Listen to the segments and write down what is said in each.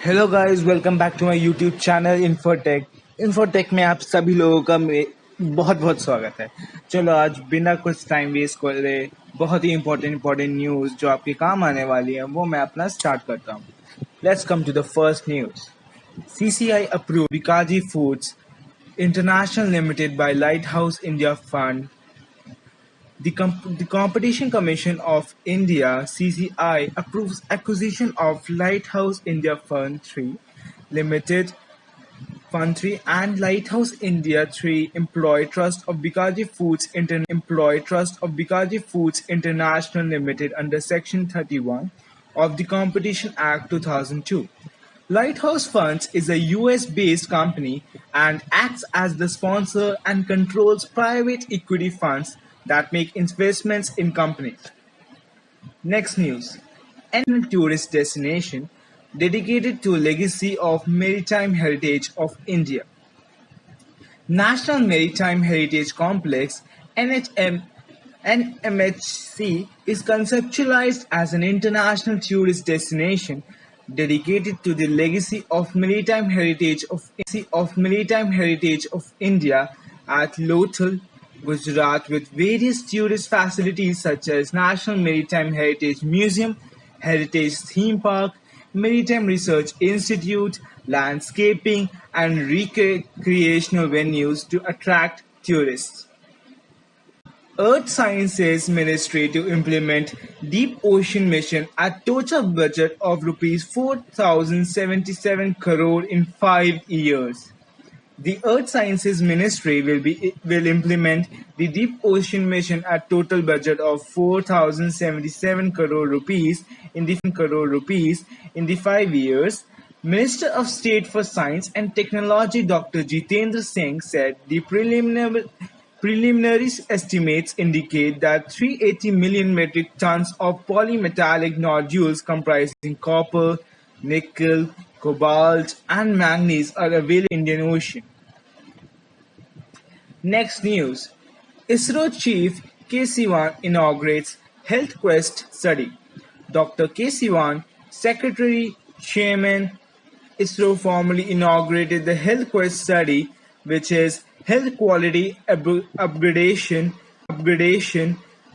Hello guys, welcome back to my YouTube channel Infotech में आप सभी लोगों का बहुत बहुत स्वागत है। चलो आज बिना कुछ टाइम वेस्ट करे बहुत ही इंपॉर्टेंट न्यूज़ जो आपके काम आने वाली है वो मैं अपना स्टार्ट करता हूँ। Let's come to the first news. CCI approved Bikaji Foods International Limited by Lighthouse India Fund. The Competition Commission of India (CCI) approves acquisition of Lighthouse India Fund 3 Limited Fund 3 and Lighthouse India 3 Employee Trust of Bikaji Foods International Limited under Section 31 of the Competition Act 2002. Lighthouse Funds is a US-based company and acts as the sponsor and controls private equity funds that make investments in companies. Next news. Annual tourist destination dedicated to legacy of maritime heritage of India. National Maritime Heritage Complex NMHC is conceptualized as an international tourist destination dedicated to the legacy of maritime heritage of India at Lothal, Gujarat, with various tourist facilities such as National Maritime Heritage Museum, Heritage Theme Park, Maritime Research Institute, landscaping and recreational venues to attract tourists. Earth Sciences Ministry to implement Deep Ocean Mission at total budget of Rs 4,077 crore in 5 years. The Earth Sciences Ministry will implement the Deep Ocean Mission at total budget of 4,077 crore rupees in the 5 years. Minister of State for Science and Technology Dr. Jitendra Singh said the preliminary estimates indicate that 380 million metric tons of polymetallic nodules comprising copper, nickel, cobalt, and manganese are available in the Indian Ocean. Next news. ISRO Chief K. Sivan inaugurates Health Quest study. Dr. K. Sivan, Secretary Chairman ISRO, formally inaugurated the Health Quest study, which is health quality upgradation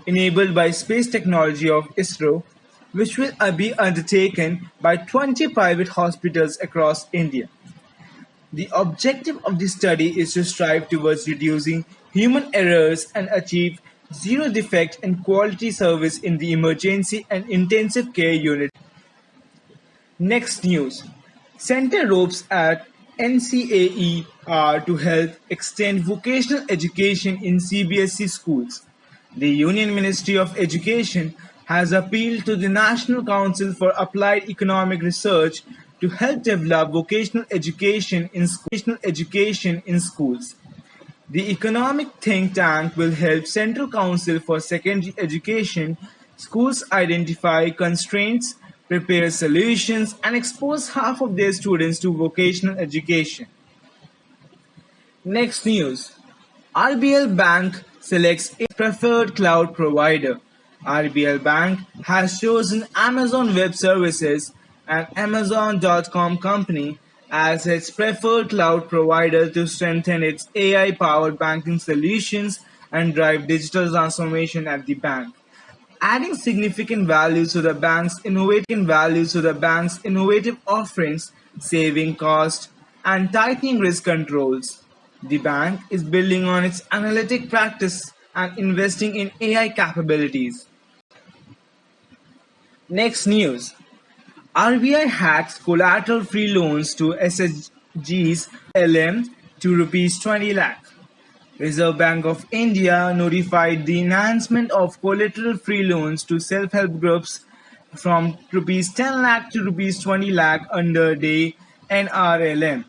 enabled by space technology of ISRO, which will be undertaken by 20 private hospitals across India. The objective of the study is to strive towards reducing human errors and achieve zero defect and quality service in the emergency and intensive care unit. Next news. Center ropes at NCAER to help extend vocational education in CBSE schools. The Union Ministry of Education has appealed to the National Council for Applied Economic Research to help develop vocational education in schools. The economic think tank will help Central Council for Secondary Education schools identify constraints, prepare solutions, and expose half of their students to vocational education. Next news. RBL Bank selects its preferred cloud provider. RBL Bank has chosen Amazon Web Services and Amazon.com company as its preferred cloud provider to strengthen its AI-powered banking solutions and drive digital transformation at the bank, adding significant value to the bank's innovative offerings, saving cost, and tightening risk controls. The bank is building on its analytic practice and investing in AI capabilities. Next news. RBI hacks collateral-free loans to SHGs LM to Rs 20 lakh. Reserve Bank of India notified the enhancement of collateral-free loans to self-help groups from Rs 10 lakh to Rs 20 lakh under DAY NRLM.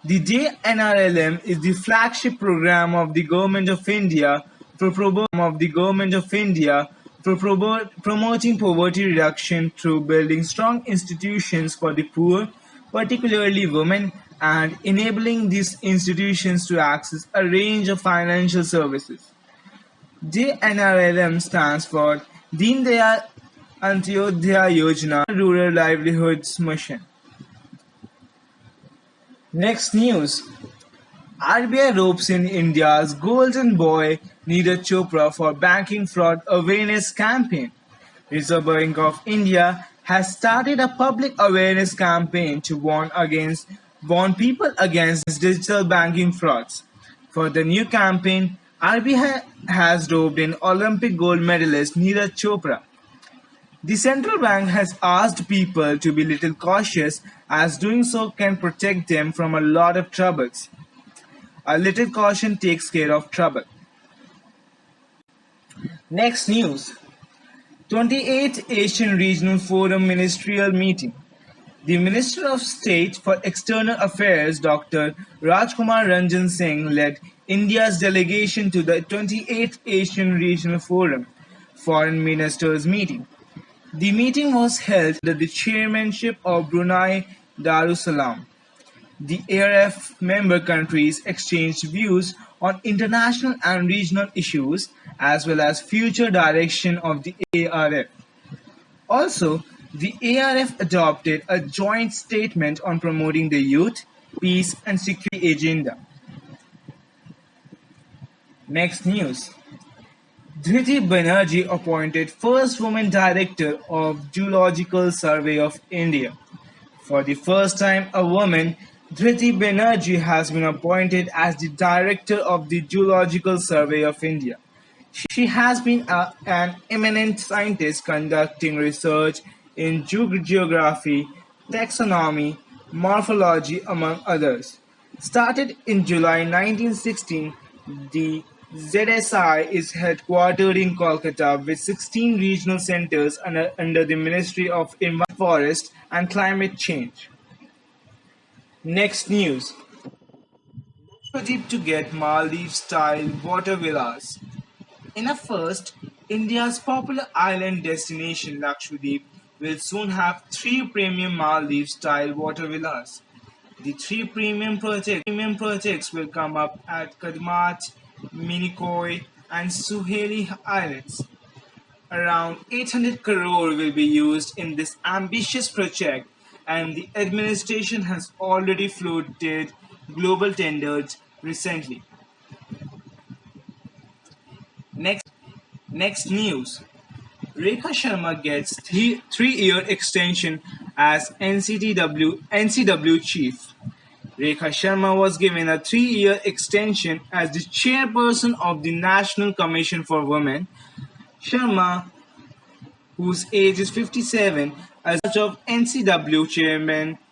The DAY NRLM is the flagship program of the Government of India for promoting poverty reduction through building strong institutions for the poor, particularly women, and enabling these institutions to access a range of financial services. DNRLM stands for Deen Dayal Antyodaya Yojana Rural Livelihoods Mission. Next news. RBI ropes in India's golden boy Neeraj Chopra for banking fraud awareness campaign. Reserve Bank of India has started a public awareness campaign to warn people against digital banking frauds. For the new campaign, RBI has roped in Olympic gold medalist Neeraj Chopra. The central bank has asked people to be little cautious as doing so can protect them from a lot of troubles. A little caution takes care of trouble. Next news. 28th Asian Regional Forum Ministerial Meeting. The Minister of State for External Affairs Dr. Rajkumar Ranjan Singh led India's delegation to the 28th Asian Regional Forum Foreign Ministers meeting. The meeting was held under the chairmanship of Brunei Darussalam. The ARF member countries exchanged views on international and regional issues as well as future direction of the ARF. Also, the ARF adopted a joint statement on promoting the youth, peace and security agenda. Next news. Dhriti Banerjee appointed first woman director of Geological Survey of India. For the first time, a woman, Dhriti Banerjee, has been appointed as the director of the Geological Survey of India. She has been an eminent scientist conducting research in geography, taxonomy, morphology, among others. Started in July 1916, the ZSI is headquartered in Kolkata with 16 regional centers under the Ministry of Environment, Forest and Climate Change. Next news. Lakshadweep to get Maldives-style water villas. In a first, India's popular island destination Lakshadweep will soon have 3 premium Maldives-style water villas. The 3 premium projects will come up at Kadmat, Minicoy and Suheli Islands. Around 800 crore will be used in this ambitious project and the administration has already floated global tenders recently. Next news. Rekha Sharma gets 3-year extension as NCW chief. Rekha Sharma was given a 3-year extension as the chairperson of the National Commission for Women. Sharma, whose age is 57, as of NCW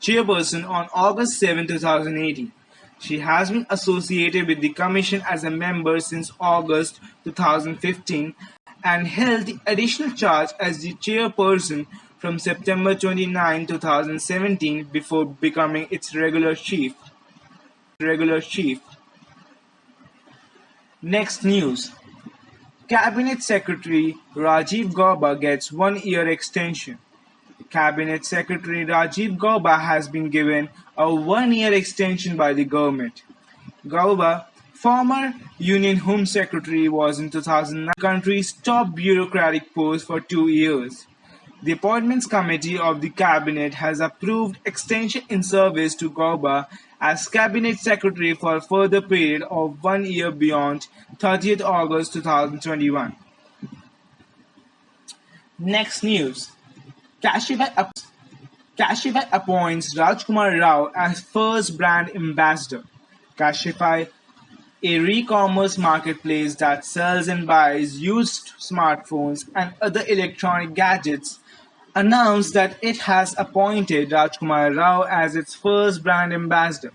chairperson on August 7, 2018. She has been associated with the Commission as a member since August 2015 and held the additional charge as the chairperson from September 29, 2017 before becoming its regular chief. Next news. Cabinet Secretary Rajiv Gauba gets 1-year extension. Cabinet Secretary Rajiv Gauba has been given a 1-year extension by the government. Gauba, former Union Home Secretary, was in 2009 the country's top bureaucratic post for 2 years. The Appointments Committee of the Cabinet has approved extension in service to Gauba as Cabinet Secretary for a further period of 1 year beyond 30th August 2021. Next news. Kashify appoints Rajkumar Rao as first brand ambassador. Kashify, a re-commerce marketplace that sells and buys used smartphones and other electronic gadgets, announced that it has appointed Rajkumar Rao as its first brand ambassador.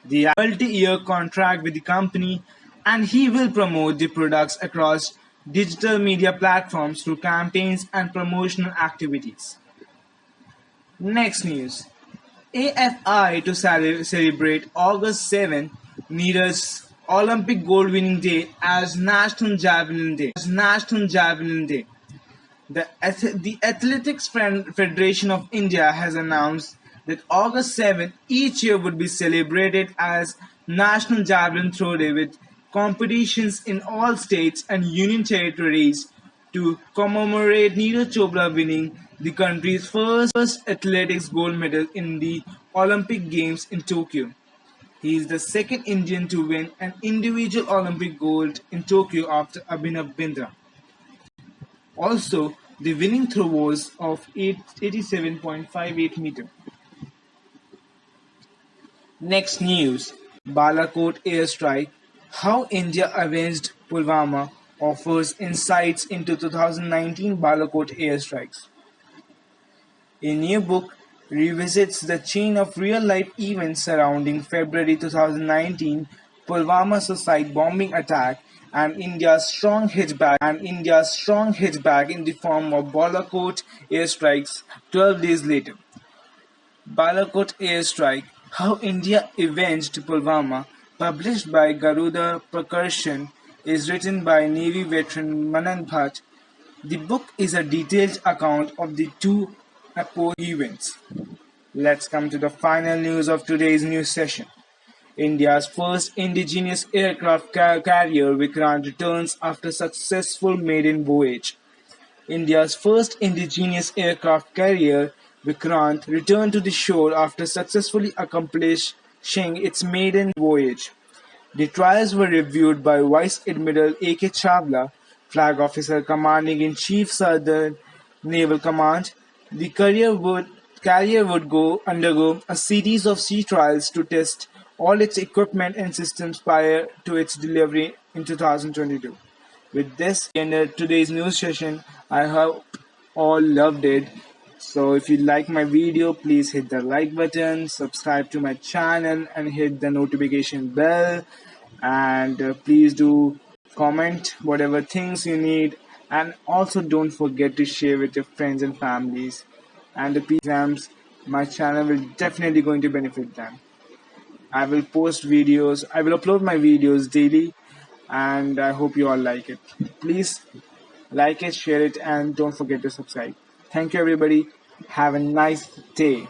The multi-year contract with the company, and he will promote the products across digital media platforms through campaigns and promotional activities. Next news. AFI to celebrate August 7, Neeraj's Olympic gold winning day as National Javelin Day. The Athletics Federation of India has announced that August 7 each year would be celebrated as National Javelin Throw Day with competitions in all states and union territories to commemorate Neeraj Chopra winning the country's first athletics gold medal in the Olympic Games in Tokyo. He is the second Indian to win an individual Olympic gold in Tokyo after Abhinav Bindra. Also, the winning throw was of 87.58 meter. Next news: Balakot airstrike. How India avenged Pulwama offers insights into 2019 Balakot airstrikes. A new book revisits the chain of real-life events surrounding February 2019 Pulwama suicide bombing attack and India's strong hitback in the form of Balakot airstrikes 12 days later. Balakot airstrike: How India avenged Pulwama, published by Garuda Prakarsan, is written by Navy veteran Manan Bhatt. The book is a detailed account of the two opposed events. Let's come to the final news of today's news session. India's first indigenous aircraft carrier Vikrant returns after successful maiden voyage. India's first indigenous aircraft carrier Vikrant returned to the shore after successfully accomplishing its maiden voyage. The trials were reviewed by Vice Admiral A.K. Chawla, Flag Officer Commanding in Chief Southern Naval Command. The carrier would undergo a series of sea trials to test all its equipment and systems prior to its delivery in 2022. With this, we end today's news session. I hope all loved it. So if you like my video, please hit the like button, subscribe to my channel and hit the notification bell. And please do comment whatever things you need, and also don't forget to share with your friends and families. And the exams, my channel will definitely going to benefit them. I will upload my videos daily, and I hope you all like it. Please like it, share it, and don't forget to subscribe. Thank you everybody. Have a nice day.